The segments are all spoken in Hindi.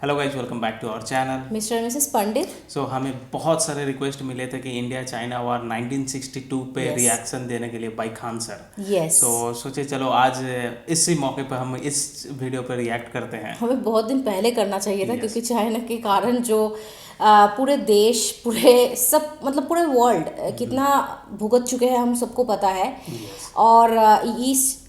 Hello guys, welcome back to our channel Mr and Mrs Pandit. So हमें बहुत सारे रिक्वेस्ट मिले थे कि इंडिया चाइना वॉर 1962 पे Yes. रिएक्शन देने के लिए बाई खान सर। यस, सो सोचे चलो आज इसी मौके पर हम इस वीडियो पर रिएक्ट करते हैं। हमें बहुत दिन पहले करना चाहिए था Yes. क्योंकि चाइना के कारण जो पूरे देश, पूरे सब मतलब पूरे वर्ल्ड कितना भुगत चुके हैं हम सबको पता है। Yes. और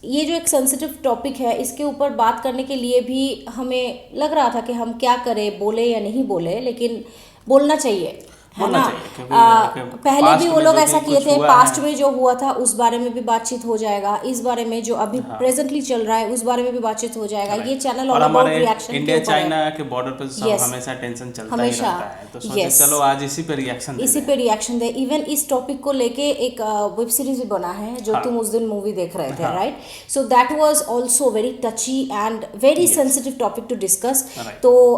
ये जो एक सेंसिटिव टॉपिक है, इसके ऊपर बात करने के लिए भी हमें लग रहा था कि हम क्या करें, बोले या नहीं बोले, लेकिन बोलना चाहिए, है बोलना ना। चाहिए क्योंकि पहले past भी वो में लोग जो ऐसा भी किए कुछ थे, हुआ पास्ट है। में जो हुआ था उस बारे में भी बातचीत हो जाएगा, इस बारे में जो अभी प्रेजेंटली चल रहा है उस बारे में भी बातचीत हो जाएगा। ये चैनल और ऑल अबाउट हमारे रिएक्शन के इंडिया ऊपर है। चाइना के बॉर्डर पर सब Yes. हमेशा टेंशन चलता ही हमेशा, रहता है, तो सोचे yes. चलो आज इसी पे रिएक्शन इसी पे रिएक्शन दे। इवन इस टॉपिक को लेके एक वेब सीरीज भी बना है जो हाँ. तुम उस दिन मूवी देख रहे थे, हाँ. Right. So that was also very touchy and very Yes. Sensitive topic to discuss. Right. तो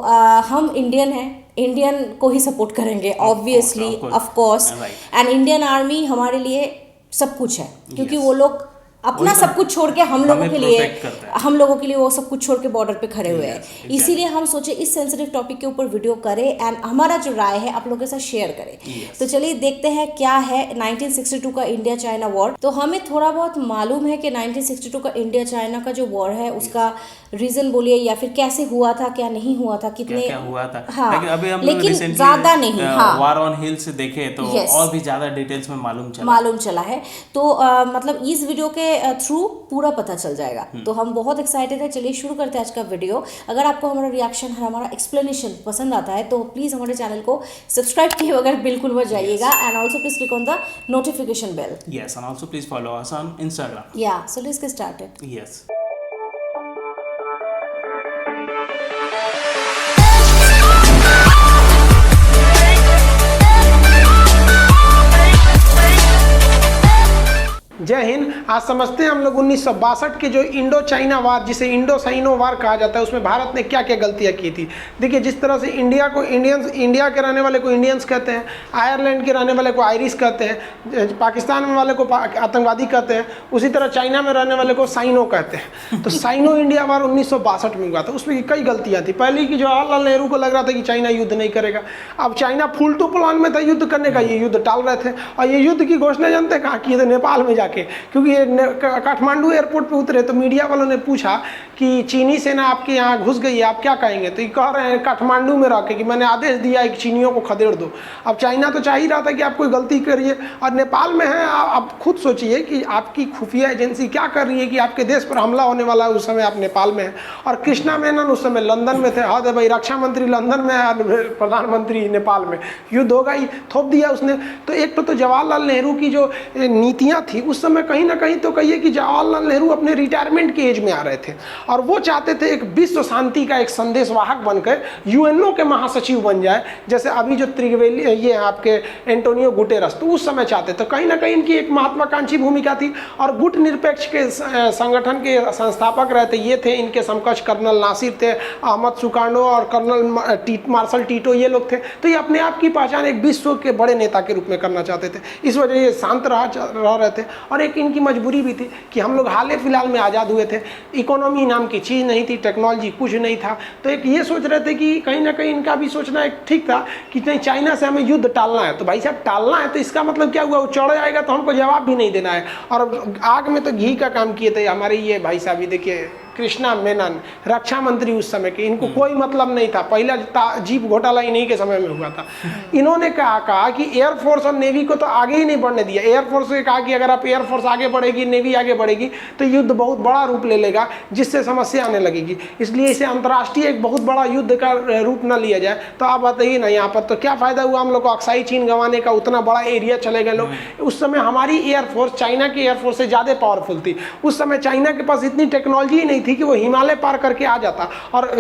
हम इंडियन हैं, इंडियन को ही सपोर्ट करेंगे obviously, of course. Right. And Indian army हमारे लिए सब कुछ है, क्योंकि Yes. वो लोग अपना वही तो सब कुछ छोड़ के हम लोगों हमें के लिए, protect करते हैं। हम लोगों के लिए वो सब कुछ छोड़ के बॉर्डर पे खड़े हुए हैं। Yes, exactly. इसीलिए हम सोचे इस सेंसिटिव टॉपिक के ऊपर वीडियो करें एंड हमारा जो राय है आप लोगों के साथ शेयर करें। Yes. तो चलिए देखते हैं क्या है 1962 का इंडिया चाइना वॉर। तो हमें थोड़ा बहुत मालूम है कि 1962 का इंडिया चाइना का जो वॉर है उसका रीजन बोलिए या फिर कैसे हुआ था, क्या नहीं हुआ था, कितने क्या हुआ था। हाँ, लेकिन अभी हम लेकिन रिसेंटली ज्यादा नहीं, हाँ, वार ऑन हिल्स देखे तो Yes. और भी ज्यादा डिटेल्स में मालूम चला है। तो मतलब इस वीडियो के थ्रू पूरा पता चल जाएगा। तो हम बहुत एक्साइटेड है। चलिए शुरू करते हैं आज का वीडियो। अगर आपको हमारा रिएक्शन, हमारा एक्सप्लेनेशन पसंद आता है तो प्लीज हमारे चैनल को सब्सक्राइब किए बगैर बिल्कुल मत जाइएगा and also please click on the notification bell. Yes, and also please follow us on Instagram. Yeah so let's get started. Yes. जय हिंद। आज समझते हैं हम लोग 1962 के जो इंडो चाइना वार, जिसे इंडो साइनो वार कहा जाता है, उसमें भारत ने क्या क्या गलतियां की थी। देखिए, जिस तरह से इंडिया को इंडियंस, इंडिया के रहने वाले को इंडियंस कहते हैं, आयरलैंड के रहने वाले को आयरिश कहते हैं, पाकिस्तान में वाले को आतंकवादी कहते हैं, उसी तरह चाइना में रहने वाले को साइनो कहते हैं। तो साइनो इंडिया वार 1962 में हुआ था। उसमें कई गलतियाँ थी। पहली कि जवाहरलाल नेहरू को लग रहा था कि चाइना युद्ध नहीं करेगा। अब चाइना फुल टू प्लान में था युद्ध करने का, ये युद्ध टाल रहे थे। और ये युद्ध की घोषणा जानते हैं कहाँ की थे? नेपाल में जाके। क्योंकि ये काठमांडू एयरपोर्ट पे उतरे तो मीडिया वालों ने पूछा कि चीनी सेना आपके यहाँ घुस गई है, आप क्या कहेंगे? तो ये कह रहे हैं काठमांडू में रह के कि मैंने आदेश दिया है कि चीनियों को खदेड़ दो। अब चाइना तो चाह ही रहा था कि आप कोई गलती करिए, और नेपाल में है। आप खुद सोचिए कि आपकी खुफिया एजेंसी क्या कर रही है कि आपके देश पर हमला होने वाला है, उस समय आप नेपाल में हैं। और कृष्णा मेनन उस समय लंदन में थे। हद है भाई, रक्षा मंत्री लंदन में है, प्रधानमंत्री नेपाल में। युद्ध होगा ही, थोप दिया उसने। तो एक तो जवाहरलाल नेहरू की जो नीतियाँ थी उस समय कहीं ना कहीं तो कहिए कि जवाहरलाल नेहरू अपने रिटायरमेंट के एज में आ रहे थे, और वो चाहते थे एक विश्व शांति का एक संदेशवाहक बनकर यूएनओ के महासचिव बन जाए, जैसे अभी जो त्रिवेली ये आपके एंटोनियो गुटेरस, तो उस समय चाहते। तो कहीं ना कहीं इनकी एक महत्वाकांक्षी भूमिका थी। और गुट निरपेक्ष के संगठन के संस्थापक रहे थे, ये थे। इनके समकक्ष कर्नल नासिर थे, अहमद सुकार्नो और कर्नल मार्शल टीटो, ये लोग थे। तो ये अपने आप की पहचान एक विश्व के बड़े नेता के रूप में करना चाहते थे। इस वजह ये शांत रह रहे थे। और एक इनकी मजबूरी भी थी कि हम लोग हाल फिलहाल में आज़ाद हुए थे, इकोनॉमी नाम की चीज़ नहीं थी, टेक्नोलॉजी कुछ नहीं था। तो एक ये सोच रहे थे कि कहीं ना कहीं इनका भी सोचना एक ठीक था कि नहीं, चाइना से हमें युद्ध टालना है। तो भाई साहब, टालना है तो इसका मतलब क्या हुआ? वो चढ़ जाएगा तो हमको जवाब भी नहीं देना है। और आग में तो घी का काम किए थे हमारे ये भाई साहब। देखिए, कृष्णा मेनन रक्षा मंत्री उस समय के, इनको कोई मतलब नहीं था। पहला जीप घोटाला इन्हीं के समय में हुआ था। इन्होंने कहा कि एयरफोर्स और नेवी को तो आगे ही नहीं बढ़ने दिया। एयरफोर्स से कहा कि अगर आप एयरफोर्स आगे बढ़ेगी, नेवी आगे बढ़ेगी तो युद्ध बहुत बड़ा रूप ले लेगा, जिससे समस्या आने लगेगी। इसलिए इसे अंतर्राष्ट्रीय एक बहुत बड़ा युद्ध का रूप न लिया जाए। तो आप बताइए ना, यहाँ पर तो क्या फायदा हुआ हम लोग को अक्साई चीन गंवाने का? उतना बड़ा एरिया चले गए लोग। उस समय हमारी एयरफोर्स चाइना की एयरफोर्स से ज़्यादा पावरफुल थी। उस समय चाइना के पास इतनी टेक्नोलॉजी ही नहीं थी कि वो हिमालय पार करके आ जाता। और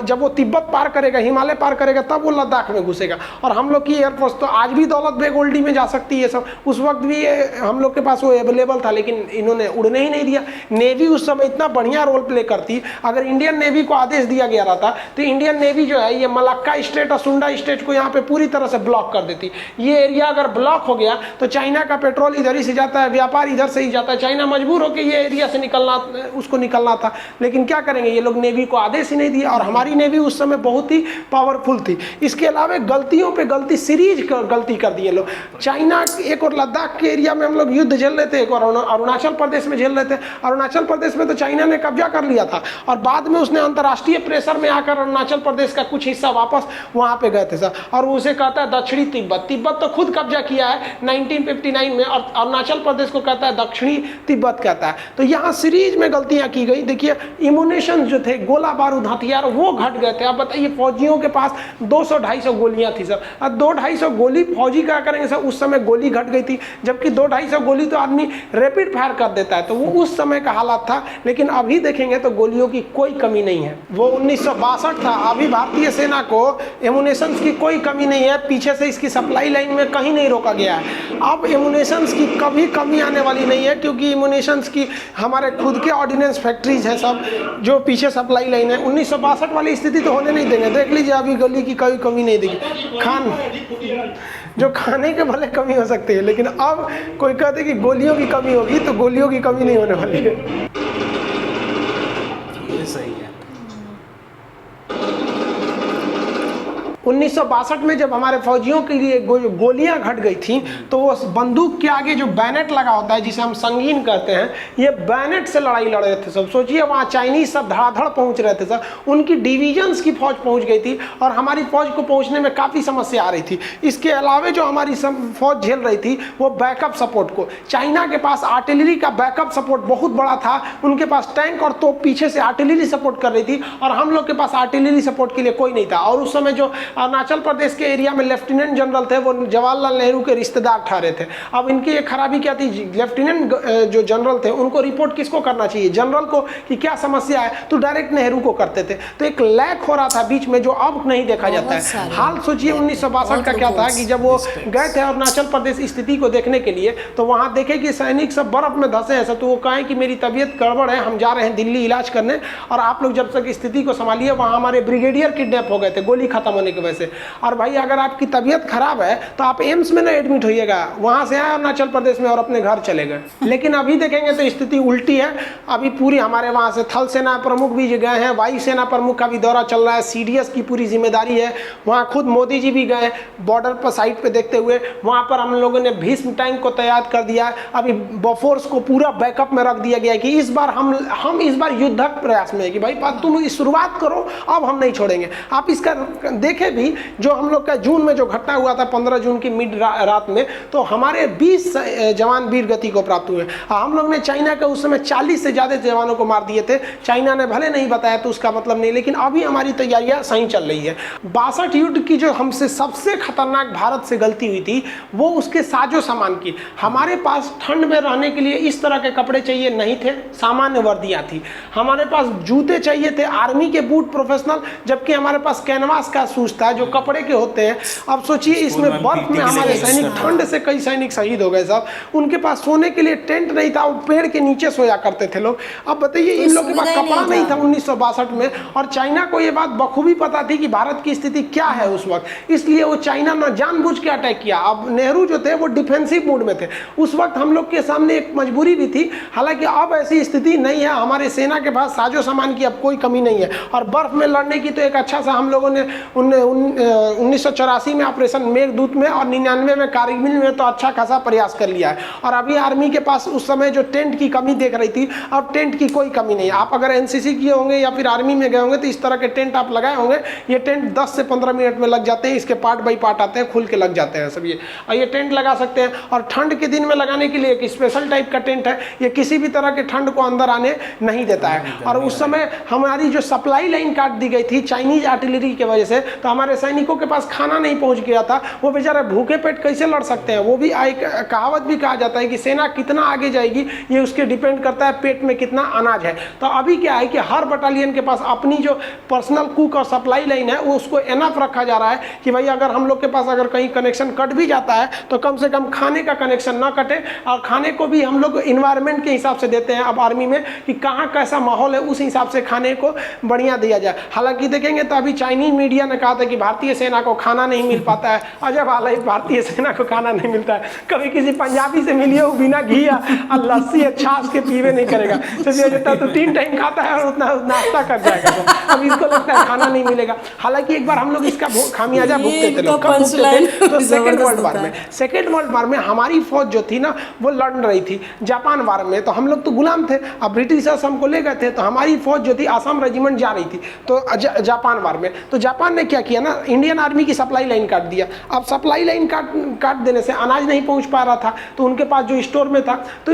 जब वो तिब्बत पार करेगा, हिमालय पार करेगा, तब वो लद्दाख में घुसेगा। और हम लोग की एयरफोर्स तो आज भी दौलत बेग ओल्डी में जा सकती है सब। उस वक्त भी हम लोग के पास वो अवेलेबल था, लेकिन इन्होंने उड़ने ही नहीं दिया। नेवी उस समय इतना बढ़िया रोल प्ले करती। अगर इंडियन नेवी को आदेश दिया गया रहता तो इंडियन नेवी जो है ये मलक्का स्टेट और सुंडा स्टेट को यहाँ पे पूरी तरह से ब्लॉक कर देती। ये एरिया अगर ब्लॉक हो गया तो चाइना का पेट्रोल इधर ही से जाता है, व्यापार इधर से ही जाता है। चाइना मजबूर होकर ये एरिया से उसको निकलना था। लेकिन क्या करेंगे, ये लोग नेवी को आदेश ही नहीं दिया, और हमारी नेवी उस समय बहुत ही पावरफुल थी। इसके अलावा गलतियों पे गलती, सीरीज गलती कर दी ये लोग। चाइना एक और लद्दाख के एरिया में हम लोग युद्ध झेल रहे थे, एक और अरुणाचल प्रदेश में झेल रहे थे। अरुणाचल प्रदेश में तो चाइना ने कब्जा कर लिया था, और बाद में उसने अंतर्राष्ट्रीय प्रेशर में आकर अरुणाचल प्रदेश का कुछ हिस्सा वापस वहां पे गए थे सर, और उसे कहता है दक्षिणी तिब्बत। तिब्बत तो खुद कब्जा किया है 1959 में, और अरुणाचल प्रदेश को कहता है दक्षिणी तिब्बत कहता है। तो यहाँ सीरीज में गलतियां की गई। देखिए इम्यूनेशन जो थे, गोला बारूद हथियार, वो घट गए थे। अब बताइए फौजियों के पास 200-250 गोलियां थी सर, अब 200-250 गोली फौजी क्या करेंगे सर, उस समय गोली घट गई थी, जबकि 200-250 गोली तो आदमी रैपिड फायर कर देता है, तो वो उस समय का हालात था। लेकिन अभी देखेंगे तो गोलियों की कोई कमी नहीं है। वो 1962 था, अभी भारतीय सेना को एमुनेशन की कोई कमी नहीं है, पीछे से इसकी सप्लाई लाइन में कहीं नहीं रोका गया है। अब एमुनेशन की कभी कमी आने वाली नहीं है, क्योंकि एमुनेशन की हमारे खुद के ऑर्डिनेंस फैक्ट्रीज हैं सब, जो पीछे सप्लाई लाइन है। 1962 वाली स्थिति तो होने नहीं देंगे। देख लीजिए अभी गोली की कोई कमी नहीं देगी। जो खाने के भले कमी हो सकती है, लेकिन अब कोई कहते कि गोलियों की कमी होगी, तो गोलियों की कमी नहीं होने वाली है। ये सही है। 1962 में जब हमारे फौजियों के लिए गोलियां घट गई थी, तो वो बंदूक के आगे जो बैनेट लगा होता है, जिसे हम संगीन कहते हैं, ये बैनेट से लड़ाई लड़ रहे थे सब। सोचिए वहाँ चाइनीज सब धड़ाधड़ पहुंच रहे थे सर, उनकी डिविजन्स की फौज पहुंच गई थी, और हमारी फौज को पहुंचने में काफ़ी समस्या आ रही थी। इसके अलावा जो हमारी फौज झेल रही थी, वो बैकअप सपोर्ट को, चाइना के पास आर्टिलरी का बैकअप सपोर्ट बहुत बड़ा था, उनके पास टैंक और तोप पीछे से आर्टिलरी सपोर्ट कर रही थी, और हम लोग के पास आर्टिलरी सपोर्ट के लिए कोई नहीं था। और उस समय जो अरुणाचल प्रदेश के एरिया में लेफ्टिनेंट जनरल थे, वो जवाहरलाल नेहरू के रिश्तेदार ठहरे थे। अब इनकी एक खराबी क्या थी, लेफ्टिनेंट जो जनरल थे उनको रिपोर्ट किसको करना चाहिए, जनरल को, कि क्या समस्या है, तो डायरेक्ट नेहरू को करते थे। तो एक लैक हो रहा था बीच में, जो अब नहीं देखा जाता है। हाल सोचिए 1962 का क्या था कि जब वो गए थे अरुणाचल प्रदेश स्थिति को देखने के लिए, तो वहाँ देखे कि सैनिक सब बर्फ में धंसे हैं, तो वो कहें कि मेरी तबीयत गड़बड़ है, हम जा रहे हैं दिल्ली इलाज करने, और आप लोग जब तक स्थिति को संभालिए। वहाँ हमारे ब्रिगेडियर किडनैप हो गए थे गोली खत्म होने की वजह से। और भाई अगर आपकी तबीयत खराब है तो आप एम्स में ना एडमिट होइएगा, वहां से आए अरुणाचल प्रदेश में और अपने घर चले गए। लेकिन अभी देखेंगे तो स्थिति उल्टी है। अभी पूरी हमारे वहां से थल सेना प्रमुख भी गए हैं, वायु सेना प्रमुख का भी दौरा चल रहा है, सीडीएस की पूरी जिम्मेदारी है। वहां खुद मोदी जी भी गए बॉर्डर पर साइड पे देखते हुए। वहां पर हम लोगों ने भीष्म टैंक को तैयार कर दिया। अभी बोफोर्स को पूरा बैकअप में रख दिया गया है कि इस बार हम इस बार युद्धक प्रयास में है कि भाई तुम शुरुआत करो, अब हम नहीं छोड़ेंगे। आप इसका देखें भी, जो हम लोग का जून में जो घटना हुआ था 15 जून की मिड रात में, तो हमारे 20 जवान वीर गति को प्राप्त हुए। हम लोग ने चाइना के उस समय 40 से ज़्यादा जवानों को मार दिए थे। चाइना ने भले नहीं बताया तो उसका मतलब नहीं, लेकिन अभी हमारी तैयारियां सही चल रही है। 62 युद्ध की जो हमसे सबसे खतरनाक भारत से गलती हुई थी, वो उसके साजो सामान की। हमारे पास ठंड में रहने के लिए इस तरह के कपड़े चाहिए नहीं थे, सामान्य वर्दियाँ थी। हमारे पास जूते चाहिए थे, आर्मी के बूट प्रोफेशनल, जबकि हमारे पास कैनवास का शूज था जो कपड़े के होते हैं। अब सोचिए इसमें बर्फ में हमारे सैनिक, ठंड से कई सैनिक शहीद हो गए साहब। उनके पास सोने के लिए टेंट नहीं था, वो पेड़ के नीचे सोया करते थे लोग। अब बताइए इन लोग के पास कपड़ा नहीं था 1962 में, और चाइना को ये बात बखूबी पता थी कि भारत की स्थिति क्या है उस वक्त, इसलिए वो चाइना ने जानबूझ के अटैक किया। अब नेहरू जो थे वो डिफेंसिव मूड में थे। उस वक्त हम लोग के सामने एक मजबूरी भी थी, हालांकि अब ऐसी स्थिति नहीं है। हमारे सेना के पास साजो सामान की अब कोई कमी नहीं है, और बर्फ में लड़ने की तो एक अच्छा सा हम लोगों ने 1984 में ऑपरेशन मेघदूत में और 99 में कारगिल में तो अच्छा खासा प्रयास कर लिया है। और अभी आर्मी के पास उस समय जो टेंट की कमी देख रही थी, अब टेंट की कोई कमी नहीं है। आप अगर एनसीसी किए होंगे या फिर आर्मी में गए होंगे तो इस तरह के टेंट आप लगाए होंगे। ये टेंट 10 से 15 मिनट में लग जाते हैं, इसके पार्ट बाई पार्ट आते हैं, खुल के लग जाते हैं सब ये। और ये टेंट लगा सकते हैं, और ठंड के दिन में लगाने के लिए एक स्पेशल टाइप का टेंट है, ये किसी भी तरह के ठंड को अंदर आने नहीं देता है। और उस समय हमारी जो सप्लाई लाइन काट दी गई थी चाइनीज आर्टिलरी की वजह से, तो हमारे सैनिकों के पास खाना नहीं पहुंच गया था। वो बेचारे भूखे पेट कैसे लड़ सकते हैं। वो भी एक कहावत भी कहा जाता है कि सेना कितना आगे जाएगी ये उसके डिपेंड करता है पेट में कितना अनाज है। तो अभी क्या है कि हर बटालियन के पास अपनी जो पर्सनल कुक और सप्लाई लाइन है वो उसको एनफ रखा जा रहा है कि भाई अगर हम लोग के पास अगर कहीं कनेक्शन कट भी जाता है तो कम से कम खाने का कनेक्शन ना कटे। और खाने को भी हम लोग इन्वायरमेंट के हिसाब से देते हैं अब आर्मी में कि कहाँ कैसा माहौल है उस हिसाब से खाने को बढ़िया दिया जाए। हालांकि देखेंगे तो अभी चाइनीज मीडिया ने कहा था कि भारतीय सेना को खाना नहीं मिल पाता है। अजब हाल है, भारतीय सेना को खाना नहीं मिलता है। कभी किसी पंजाबी से मिलिए, वो बिना घी और लस्सी या छाछ के पीवे नहीं करेगा। चलिए तो 3 टाइम खाता है और उतना नाश्ता कर जाएगा। तो अब इसको लगता है खाना नहीं मिलेगा। हालांकि एक बार हम लोग इसका खामियाजा भुगते थे। लोग कब भुगते थे? तो सेकेंड वर्ल्ड वार में हमारी फौज जो थी ना, वो लड़ रही थी जापान वार में। तो हम लोग तो गुलाम थे। अब ब्रिटिशर्स हमको ले गए थे, तो हमारी फौज जो थी असम रेजिमेंट जा रही थी तो जापान वार में। तो जापान ने क्या किया ना, इंडियन आर्मी की सप्लाई लाइन काट दिया। अब सप्लाई लाइन काट देने से अनाज नहीं पहुंच पा रहा था, तो उनके पास जो स्टोर में था, तो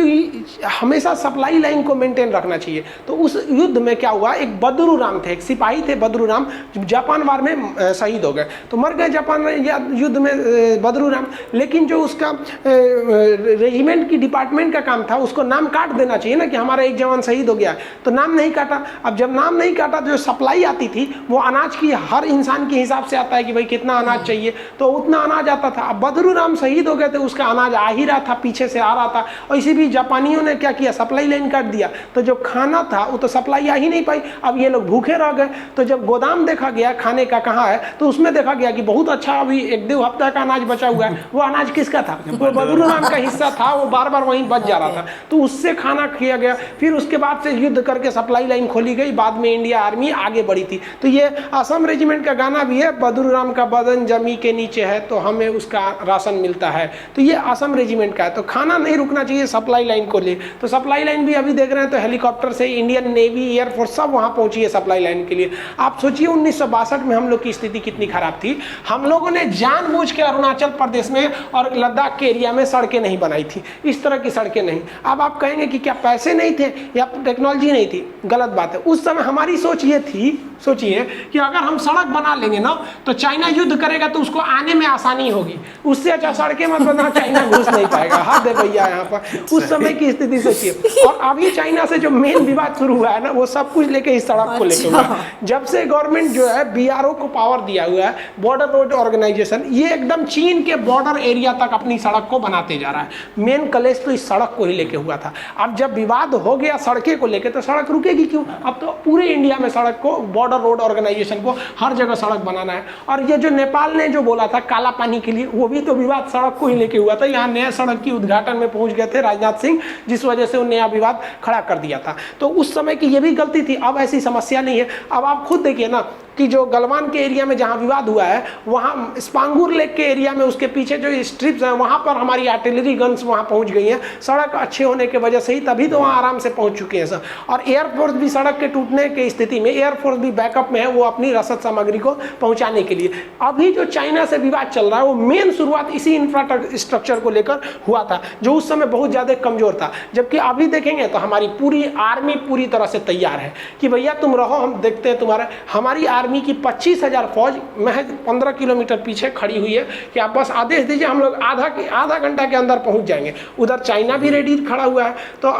हमेशा सप्लाई लाइन को मेंटेन रखना चाहिए। तो उस युद्ध में क्या हुआ, एक बदरू राम थे, एक सिपाही थे बदरू राम, जापान वार में शहीद हो गए। तो मर गए जापान युद्ध में बदरू राम। लेकिन जो उसका रेजिमेंट की डिपार्टमेंट का काम था, उसको नाम काट देना चाहिए ना कि हमारा एक जवान शहीद हो गया, तो नाम नहीं काटा। अब जब नाम नहीं काटा, तो जो सप्लाई आती थी वो अनाज की हर इंसान के हिसाब से आता है कि भाई कितना अनाज चाहिए, तो उतना अनाज आता था। अब बदरू राम शहीद हो गए थे, उसका अनाज आ ही रहा था, पीछे से आ रहा था। और इसी भी जापानियों ने क्या किया, सप्लाई लाइन काट दिया। तो जो खाना था वो तो सप्लाई आ ही नहीं पाई। अब ये लोग भूखे रह गए। तो जब गोदाम देखा गया खाने का कहाँ है, तो उसमें देखा गया कि बहुत अच्छा अभी 1-2 हफ्ता का अनाज बचा हुआ है। वो अनाज किसका था? वो बदरू राम का हिस्सा था। वो बार बार वहीं बच जा रहा था, तो उससे खाना किया गया। फिर उसके बाद से युद्ध करके सप्लाई लाइन खोली गई। बाद में इंडिया आर्मी आगे बढ़ी थी। तो ये असम रेजिमेंट का गाना भी है, बदरू राम का बदन जमी के नीचे है तो हमें उसका राशन मिलता है। तो ये असम रेजिमेंट का है। तो खाना नहीं रुकना चाहिए सप्लाई लाइन को ले। तो सप्लाई लाइन भी अभी देख रहे हैं, तो हेलीकॉप्टर से इंडियन नेवी, एयरफोर्स सब वहाँ पहुंची है सप्लाई लाइन के लिए। आप सोचिए 1962 में हम लोग की स्थिति कितनी खराब थी। हम लोगों ने जानबूझ के अरुणाचल प्रदेश में और लद्दाख के एरिया में सड़कें नहीं बनाई थी, इस तरह की सड़कें नहीं। अब आप कहेंगे कि क्या पैसे नहीं थे या टेक्नोलॉजी नहीं थी? गलत बात है। उस समय हमारी सोच ये थी, सोचिए कि अगर हम सड़क बना लेंगे ना, तो चाइना युद्ध करेगा तो उसको आने में आसानी होगी। उससे अच्छा सड़कें मत बना, चाइना घुस नहीं पाएगा। हद है भैया यहाँ पर। उस समय की स्थिति सोचिए। और अभी चाइना से जो मेन विवाद शुरू हुआ है ना, वो सब कुछ लेके इस सड़क को लेकर हुआ है। जब से गवर्नमेंट जो है BRO को पावर दिया हुआ है, बॉर्डर रोड ऑर्गेनाइजेशन, ये एकदम चीन के बॉर्डर एरिया तक अपनी सड़क को बनाते जा रहा है। मेन कलेश तो इस सड़क को ही लेके हुआ था। अब जब विवाद हो गया सड़कें को लेकर, तो सड़क रुकेगी क्यों? अब तो पूरे इंडिया में सड़क को, बॉर्डर रोड ऑर्गेनाइजेशन को हर जगह सड़क बनाना है। और ये जो नेपाल ने जो बोला था काला पानी के लिए, वो भी तो विवाद सड़क को ही लेके हुआ था। यहाँ नया सड़क की उद्घाटन में पहुंच गए थे राजनाथ सिंह, जिस वजह से वो नया विवाद खड़ा कर दिया था। तो उस समय की ये भी गलती थी। अब ऐसी समस्या नहीं है। अब आप खुद देखिए ना कि जो गलवान के एरिया में जहाँ विवाद हुआ है, वहाँ स्पांगुर लेक के एरिया में उसके पीछे जो स्ट्रिप्स हैं, वहाँ पर हमारी आर्टिलरी गन्स वहाँ पहुँच गई हैं। सड़क अच्छे होने की वजह से ही तभी तो वहाँ आराम से पहुँच चुके हैं सर। और एयरफोर्स भी सड़क के टूटने की स्थिति में एयरफोर्स भी बैकअप में है, वो अपनी रसद सामग्री को पहुँचाने के लिए। अभी जो चाइना से विवाद चल रहा है, वो मेन शुरुआत इसी इंफ्रास्ट्रक्चर को लेकर हुआ था, जो उस समय बहुत ज़्यादा कमज़ोर था। जबकि अभी देखेंगे तो हमारी पूरी आर्मी पूरी तरह से तैयार है कि भैया तुम रहो, हम देखते हैं तुम्हारा। हमारी आर्मी की 25,000 फौज महज 15 किलोमीटर पीछे खड़ी हुई है कि आप बस आदेश दीजिए, हम लोग आधा घंटा के अंदर पहुंच जाएंगे। उधर चाइना भी रेडी खड़ा हुआ है, तो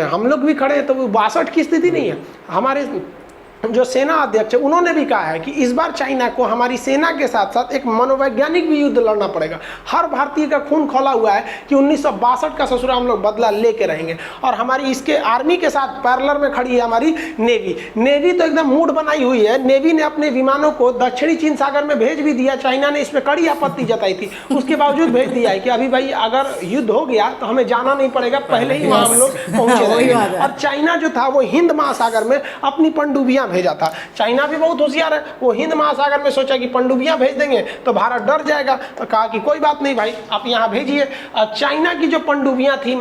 हम लोग भी खड़े हैं। तो 62 की स्थिति नहीं है। हमारे जो सेना अध्यक्ष है, उन्होंने भी कहा है कि इस बार चाइना को हमारी सेना के साथ साथ एक मनोवैज्ञानिक भी युद्ध लड़ना पड़ेगा। हर भारतीय का खून खौला हुआ है कि 1962 का ससुरा हम लोग बदला लेके रहेंगे। और हमारी इसके आर्मी के साथ पैरेलल में खड़ी है हमारी नेवी तो एकदम मूड बनाई हुई है। नेवी ने अपने विमानों को दक्षिणी चीन सागर में भेज भी दिया। चाइना ने इस पर कड़ी आपत्ति जताई थी, उसके बावजूद भेज दिया है कि अभी भाई अगर युद्ध हो गया तो हमें जाना नहीं पड़ेगा, पहले ही वहाँ हम लोग पहुंचे रहेंगे। और चाइना जो था वो हिंद महासागर में अपनी पनडुब्बियां भेजा था। चाइना भी बहुत होशियार है, वो हिंद महासागर में सोचा कि पनडुब्बियां भेज देंगे तो भारत डर जाएगा, तो कहा कि कोई बात नहीं भाई, आप यहाँ भेजिए। चाइना की जो पनडुब्बियां थी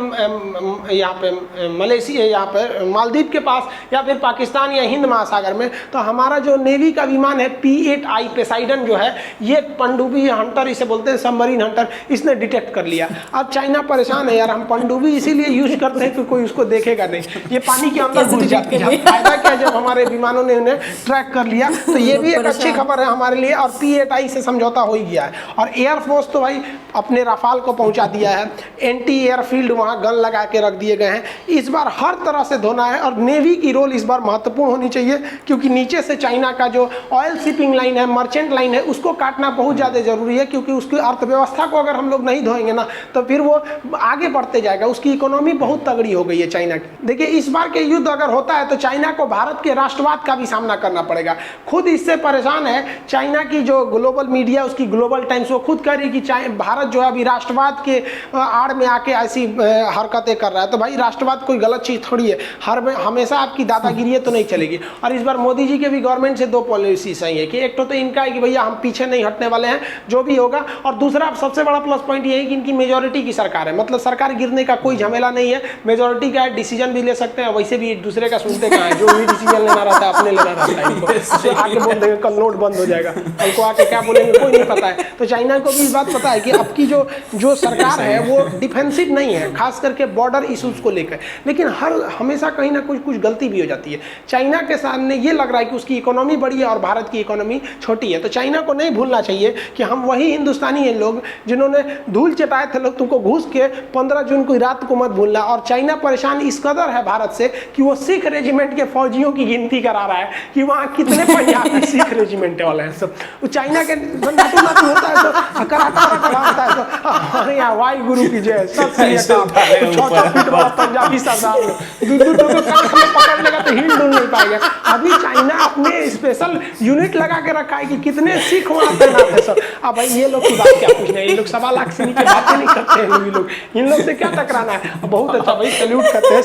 यहाँ पे मलेशिया, यहाँ पे मालदीव के पास या फिर पाकिस्तान या हिंद महासागर में, तो हमारा जो नेवी का विमान है P-8I पोसाइडन जो है, ये पनडुब्बी हंटर इसे बोलते हैं, सबमरीन हंटर, इसने डिटेक्ट कर लिया। अब चाइना परेशान है, यार हम पनडुब्बी इसीलिए यूज करते हैं कि कोई उसको देखेगा नहीं, ये पानी के अंदर घुस जाती है। फायदा क्या जब हमारे विमानों ने उन्हें ट्रैक कर लिया। तो ये भी एक अच्छी खबर है हमारे लिए। और P-8I से समझौता हो ही गया है। और एयरफोर्स तो भाई अपने राफाल को पहुंचा दिया है, एंटी एयरफील्ड वहाँ गन लगा के रख दिए गए हैं। इस बार हर तरह से धोना है। और नेवी की रोल इस बार महत्वपूर्ण होनी चाहिए, क्योंकि नीचे से चाइना का जो ऑयल शिपिंग लाइन है, मर्चेंट लाइन है, उसको काटना बहुत ज़्यादा जरूरी है। क्योंकि उसकी अर्थव्यवस्था को अगर हम लोग नहीं धोएंगे ना, तो फिर वो आगे बढ़ते जाएगा। उसकी इकोनॉमी बहुत तगड़ी हो गई है चाइना की। देखिए इस बार के युद्ध अगर होता है तो चाइना को भारत के राष्ट्रवाद का भी सामना करना पड़ेगा। खुद इससे परेशान है चाइना की जो ग्लोबल मीडिया, उसकी ग्लोबल टाइम्स, वो खुद कह रही है कि भारत जो है अभी राष्ट्रवाद के आड़ में आके ऐसी हरकतें कर रहा है। तो भाई राष्ट्रवाद कोई गलत चीज़ थोड़ी है, हमेशा आपकी दादागिरी तो नहीं चलेगी। और इस बार मोदी जी के भी गवर्नमेंट से 2 पॉलिसी सही है कि एक तो इनका है कि भैया हम पीछे नहीं हटने वाले हैं जो भी होगा, और दूसरा सबसे बड़ा प्लस पॉइंट ये है कि इनकी मेजोरिटी की सरकार है, मतलब सरकार गिरने का कोई झमेला नहीं है, मेजोरिटी का डिसीजन भी ले सकते हैं। वैसे भी दूसरे का सुनते कहाँ है, जो भी डिसीजन लेना रहता है अपने लेना रहता है। इनको आके बोल देंगे कल नोट बंद हो जाएगा, हमको आके क्या बोलेंगे कोई नहीं पता है। तो चाइना को भी इस बात पता है कि अब की जो सरकार है वो डिफेंसिव नहीं है, खास करके बॉर्डर इशूज को लेकर, लेकिन हमेशा कहीं ना कुछ गलती भी हो जाती है। चाइना के सामने ये लग रहा है कि उसकी इकोनॉमी बड़ी है और भारत की इकोनॉमी छोटी है। तो चाइना को नहीं भूलना चाहिए कि हम वही हिंदुस्तानी हैं लोग जिन्होंने धूल चटाए थे लोग, तुमको घूस के 15 जून को रात को मत भूलना। और चाइना परेशान इस कदर है भारत से कि वो सिख रेजिमेंट के फौजियों की गिनती करा रहा है कि वहाँ कितने पंजाब में सिख रेजिमेंट वाले हैं सब। चाइना के होता है तो कराटा होता है तो हाँ वाई गुरु की जय, सब 6 फीट वाला पंजाबी सरदार दूर कांख में पकड़ लेगा तो हिल डुल नहीं पाएगा। अभी चाइना अपने स्पेशल यूनिट लगा के रखा है कि कितने सिख वहाँ तैनात है सब। अब भाई ये लोग की बात क्या पूछना है, ये लोग 1.25 लाख से नीचे बातें नहीं करते हैं लोग, इन लोग से क्या टकराना है। बहुत अच्छा भाई, सैल्यूट करते हैं,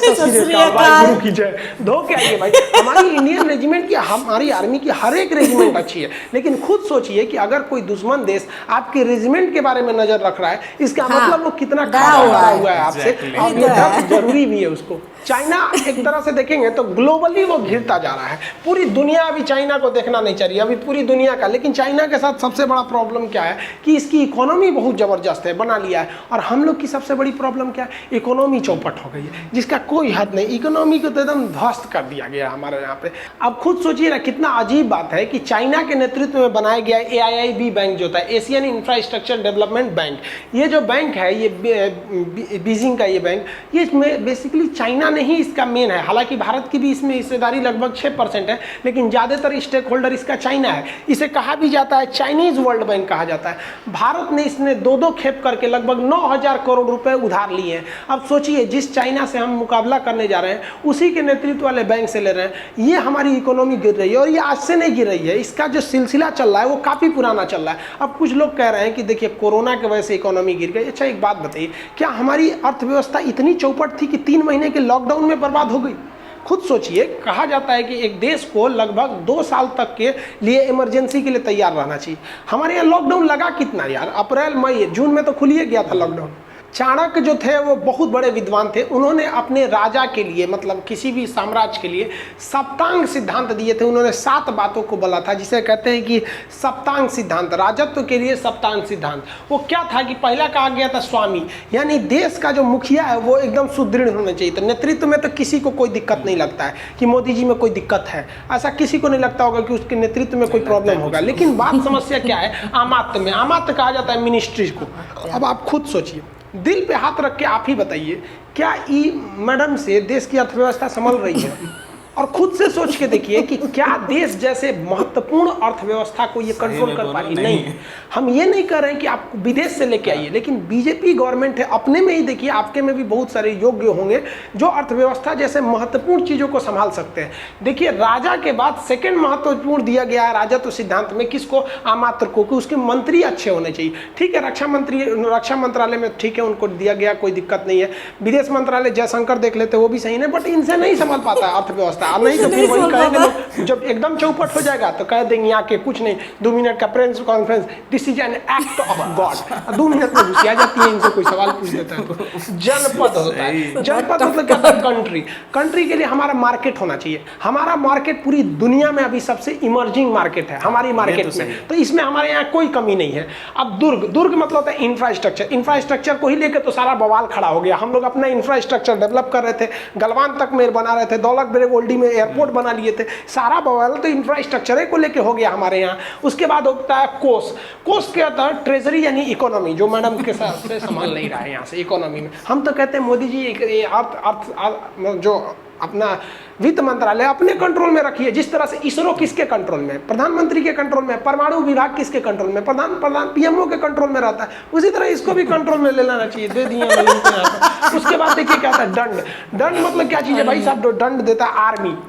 गुरु की जय। धो के आइए भाई, हमारी इंडियन रेजिमेंट की, हमारी आर्मी की हर एक रेजिमेंट अच्छी है, लेकिन खुद सोचिए कि अगर कोई दुश्मन देश आपके रेजिमेंट के बारे में नजर रख रहा है, इसका मतलब वो कितना डरा हुआ है आपसे, और ये डर जरूरी भी है उसको। चाइना एक तरह से देखेंगे तो ग्लोबली वो घिरता जा रहा है, पूरी दुनिया अभी चाइना को देखना नहीं चाहिए, अभी पूरी दुनिया का। लेकिन चाइना के साथ सबसे बड़ा प्रॉब्लम क्या है कि इसकी इकोनॉमी बहुत ज़बरदस्त है, बना लिया है। और हम लोग की सबसे बड़ी प्रॉब्लम क्या है, इकोनॉमी चौपट हो गई है जिसका कोई हद नहीं, इकोनॉमी को तो एकदम ध्वस्त कर दिया गया हमारे यहाँ पे। अब खुद सोचिए ना, कितना अजीब बात है कि चाइना के नेतृत्व में बनाया गया AIIB बैंक जो होता है, एशियन इंफ्रास्ट्रक्चर डेवलपमेंट बैंक, ये जो बैंक है, ये बीजिंग का ये बैंक, ये बेसिकली चाइना नहीं इसका मेन है। हालांकि भारत की भी इसमें हिस्सेदारी लगभग 6% है, लेकिन ज़्यादातर स्टेक होल्डर इसका चाइना है। इसे कहा भी जाता है चाइनीज वर्ल्ड बैंक कहा जाता है। भारत ने इसने 2 खेप करके लगभग 9,000 करोड़ रुपए उधार लिए हैं। अब सोचिए, जिस चाइना से हम मुकाबला करने जा रहे हैं उसी के नेतृत्व वाले बैंक से ले रहे हैं। ये हमारी इकोनॉमी गिर रही है, और ये आज से नहीं गिर रही है, इसका जो सिलसिला चल रहा है वो काफ़ी पुराना चल रहा है। अब कुछ लोग कह रहे हैं कि देखिए कोरोना की वजह से इकोनॉमी गिर गई। अच्छा एक बात बताइए, क्या हमारी अर्थव्यवस्था इतनी चौपट थी कि 3 महीने के लॉकडाउन में बर्बाद हो गई? खुद सोचिए, कहा जाता है कि एक देश को लगभग 2 साल तक के लिए इमरजेंसी के लिए तैयार रहना चाहिए। हमारे यहाँ लॉकडाउन लगा कितना यार, अप्रैल मई जून में तो खुल ही गया था लॉकडाउन। चाणक्य जो थे वो बहुत बड़े विद्वान थे, उन्होंने अपने राजा के लिए, मतलब किसी भी साम्राज्य के लिए सप्तांग सिद्धांत दिए थे। उन्होंने 7 बातों को बोला था, जिसे कहते हैं कि सप्तांग सिद्धांत, राजत्व के लिए सप्तांग सिद्धांत। वो क्या था कि पहला कहा गया था स्वामी, यानी देश का जो मुखिया है वो एकदम सुदृढ़ होना चाहिए। तो नेतृत्व में तो किसी को कोई दिक्कत नहीं लगता है कि मोदी जी में कोई दिक्कत है, ऐसा किसी को नहीं लगता होगा कि उसके नेतृत्व में कोई प्रॉब्लम होगा। लेकिन बात समस्या क्या है, आमात्य में, आमात्य कहा जाता है मिनिस्ट्रीज को। अब आप खुद सोचिए, दिल पे हाथ रख के आप ही बताइए, क्या मैडम से देश की अर्थव्यवस्था संभल रही है? और खुद से सोच के देखिए कि क्या देश जैसे महत्वपूर्ण अर्थव्यवस्था को ये कंट्रोल कर पा रही? नहीं। हम ये नहीं कर रहे हैं कि आप विदेश से लेके आइए, लेकिन बीजेपी गवर्नमेंट है, अपने में ही देखिए, आपके में भी बहुत सारे योग्य होंगे जो अर्थव्यवस्था जैसे महत्वपूर्ण चीज़ों को संभाल सकते हैं। देखिए, राजा के बाद सेकेंड महत्वपूर्ण दिया गया है राजत्व सिद्धांत में किसको? आमात्र को, कि उसके मंत्री अच्छे होने चाहिए। ठीक है, रक्षा मंत्रालय में ठीक है, उनको दिया गया, कोई दिक्कत नहीं है। विदेश मंत्रालय जयशंकर देख लेते, वो भी सही नहीं, बट इनसे नहीं संभाल पाता है अर्थव्यवस्था। नहीं तो फिर वही कहेंगे लोग, जब एकदम चौपट हो जाएगा तो कह देंगे यहाँ के कुछ नहीं, 2 मिनट का press conference, this is an act of God. 2 minute में घुसिया जाती है, इनसे कोई सवाल पूछ देता है तो जनपद होता है। जनपद मतलब क्या है? कंट्री। कंट्री के लिए हमारा मार्केट होना चाहिए। हमारा मार्केट पूरी दुनिया में अभी सबसे इमर्जिंग मार्केट है हमारी मार्केट में, तो इसमें हमारे यहाँ कोई कमी नहीं है। अब दुर्ग मतलब होता है इंफ्रास्ट्रक्चर। इंफ्रास्ट्रक्चर को ही लेकर तो सारा बवाल खड़ा हो गया। हम लोग अपना इंफ्रास्ट्रक्चर डेवलप कर रहे थे, गलवान तक मेयर बना रहे थे, दौलत बेग में एयरपोर्ट बना लिए थे, सारा बवाल तो इंफ्रास्ट्रक्चर को लेके हो गया हमारे यहाँ। उसके बाद होता है कोष के तहत ट्रेजरी यानी इकोनॉमी, जो मैडम के साथ से संभाल नहीं रहा है यहाँ से इकोनॉमी में। हम तो कहते हैं मोदी जी जो अपना वित्त मंत्रालय अपने कंट्रोल में रखिए। जिस तरह से इसरो किसके कंट्रोल में है? प्रधानमंत्री के कंट्रोल में। परमाणु विभाग किसके कंट्रोल में? प्रधान पीएमओ के कंट्रोल में रहता है। उसी तरह इसको भी कंट्रोल में ले लेना चाहिए। दे दिए उसके बाद देखिए क्या होता है, दंड। दंड मतलब क्या चीज है भाई साहब? दंड देता है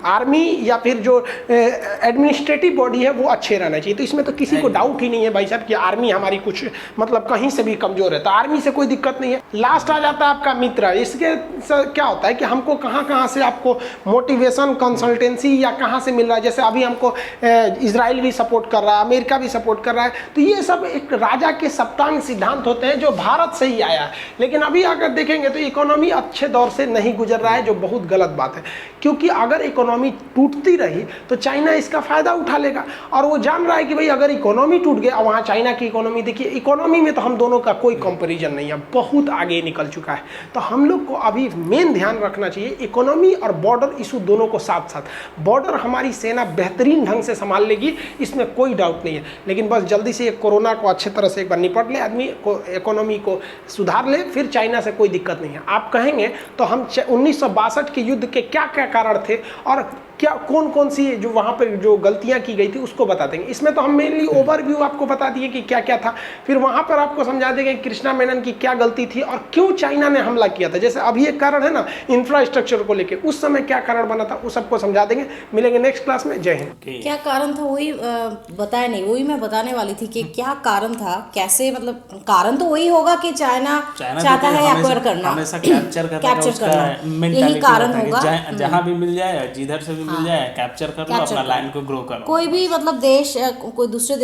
आर्मी या फिर जो एडमिनिस्ट्रेटिव बॉडी है वो अच्छे रहना चाहिए। तो इसमें तो किसी को डाउट ही नहीं है भाई साहब कि आर्मी हमारी कुछ मतलब कहीं से भी कमजोर है, तो आर्मी से कोई दिक्कत नहीं है। लास्ट आ जाता है आपका मित्र। इसके क्या होता है कि हमको कहाँ से आपको मोटिवेशन कंसल्टेंसी या कहाँ से मिल रहा है। जैसे अभी हमको इजराइल भी सपोर्ट कर रहा है, अमेरिका भी सपोर्ट कर रहा है। तो ये सब एक राजा के सप्तांग सिद्धांत होते हैं जो भारत से ही आया है। लेकिन अभी अगर देखेंगे तो इकोनॉमी अच्छे दौर से नहीं गुजर रहा है, जो बहुत गलत बात है। क्योंकि अगर इकोनॉमी टूटती रही तो चाइना इसका फायदा उठा लेगा। और वो जान रहा है कि भाई अगर इकोनॉमी टूट गया, वहाँ चाइना की इकोनॉमी देखिए, इकोनॉमी में तो हम दोनों का कोई कंपैरिजन नहीं है, बहुत आगे निकल चुका है। तो हम लोग को अभी मेन ध्यान रखना चाहिए इकोनॉमी और बॉर्डर इशू दोनों को साथ साथ। बॉर्डर हमारी सेना बेहतरीन ढंग से संभाल लेगी, इसमें कोई डाउट नहीं है। लेकिन बस जल्दी से कोरोना को अच्छे तरह से एक बार निपट ले आदमी को, इकोनॉमी को सुधार ले, फिर चाइना से कोई दिक्कत नहीं है। आप कहेंगे तो हम 1962 के युद्ध के क्या क्या कारण थे और क्या कौन सी जो वहाँ पर जो गलतियाँ की गई थी उसको बता देंगे। इसमें तो हम मेनली ओवरव्यू आपको बता दिए कि क्या क्या था। फिर वहाँ पर आपको समझा देंगे कृष्णा मेनन की क्या गलती थी और क्यों चाइना ने हमला किया था। जैसे अभी एक कारण है ना इंफ्रास्ट्रक्चर को लेके, उस समय क्या कारण बना था वो सबको समझा देंगे। मिलेंगे नेक्स्ट क्लास में। जय हिंद। क्या कारण था वही बताया नहीं, वही मैं बताने वाली थी कि क्या कारण था, कैसे मतलब कारण तो वही होगा कि चाइना चाहता है एक्वायर करना, हमेशा कैप्चर करना, यही कारण होगा। जहाँ भी मिल जाए, जिधर से भी मिल जाए, कैप्चर कर लो, अपना लाइन को ग्रो करो। कोई भी मतलब देश कोई दूसरे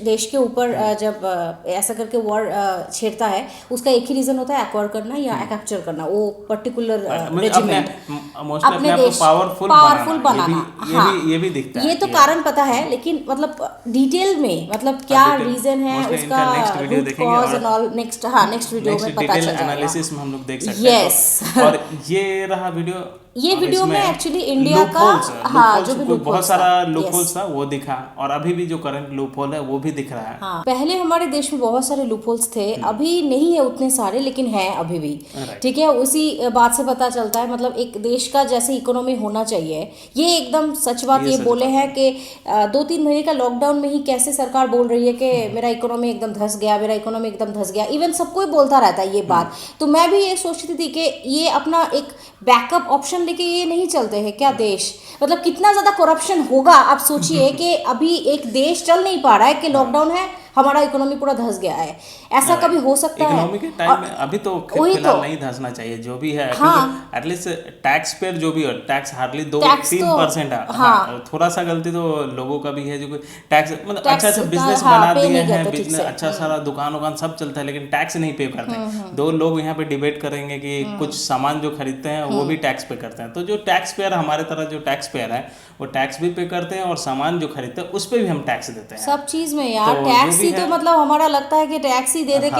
देश के ऊपर जब ऐसा करके वॉर छेड़ता है, उसका एक ही रीजन होता है एक्वायर करना या कैप्चर करना, वो पर्टिकुलर रेजिमेंट अपने देश पावरफुल बनाना। हाँ, ये भी दिखता है। ये तो कारण पता है, लेकिन मतलब डिटेल में मतलब क्या रीजन है उसका, root cause and all next video में पता चल जाएगा। एनालिसिस में हम लोग देख सकते हैं। यस। और ये रहा वीडियो। ये वीडियो में एक्चुअली इंडिया का हाँ जो भी बहुत सारा लूपहोल्स था वो दिखा, और अभी भी जो करंट लूपहोल है वो भी दिख रहा है। हाँ, पहले हमारे देश में बहुत सारे लूपहोल्स थे, अभी नहीं है उतने सारे, लेकिन है अभी भी। ठीक है, उसी बात से पता चलता है मतलब एक देश का जैसे इकोनॉमी होना चाहिए। ये एकदम सच बात ये बोले हैं कि 2-3 महीने का लॉकडाउन में ही कैसे सरकार बोल रही है कि मेरा इकोनॉमी एकदम धंस गया, मेरा इकोनॉमी एकदम धंस गया। इवन सबको बोलता रहता है ये बात। तो मैं भी ये सोचती थी कि ये अपना एक बैकअप ऑप्शन लेके ये नहीं चलते हैं क्या देश? मतलब कितना ज्यादा करप्शन होगा आप सोचिए कि अभी एक देश चल नहीं पा रहा है कि लॉकडाउन है, हमारा इकोनॉमी पूरा धंस गया है। ऐसा कभी हो सकता है? इकोनॉमी के टाइम में अभी तो फिलहाल नहीं धंसना चाहिए जो भी है। हाँ, एटलीस्ट टैक्स पेयर जो भी है, टैक्स हार्डली 2-3% है। हाँ, थोड़ा सा गलती तो लोगों का भी है जो टैक्स मतलब अच्छा बिजनेस बना दिए हैं, बिजनेस अच्छा सारा दुकान वुकान सब चलता है, लेकिन टैक्स नहीं पे करते। दो लोग यहाँ पे डिबेट करेंगे कि कुछ सामान जो खरीदते हैं वो भी टैक्स पे करते हैं। तो जो टैक्स पेयर हमारे तरह जो टैक्स पेयर है वो टैक्स भी पे करते हैं, और सामान जो खरीदते हैं उस पर भी हम टैक्स देते हैं। सब चीज में यार टैक्स ही तो मतलब हमारा लगता है कि टैक्स ही दे दे के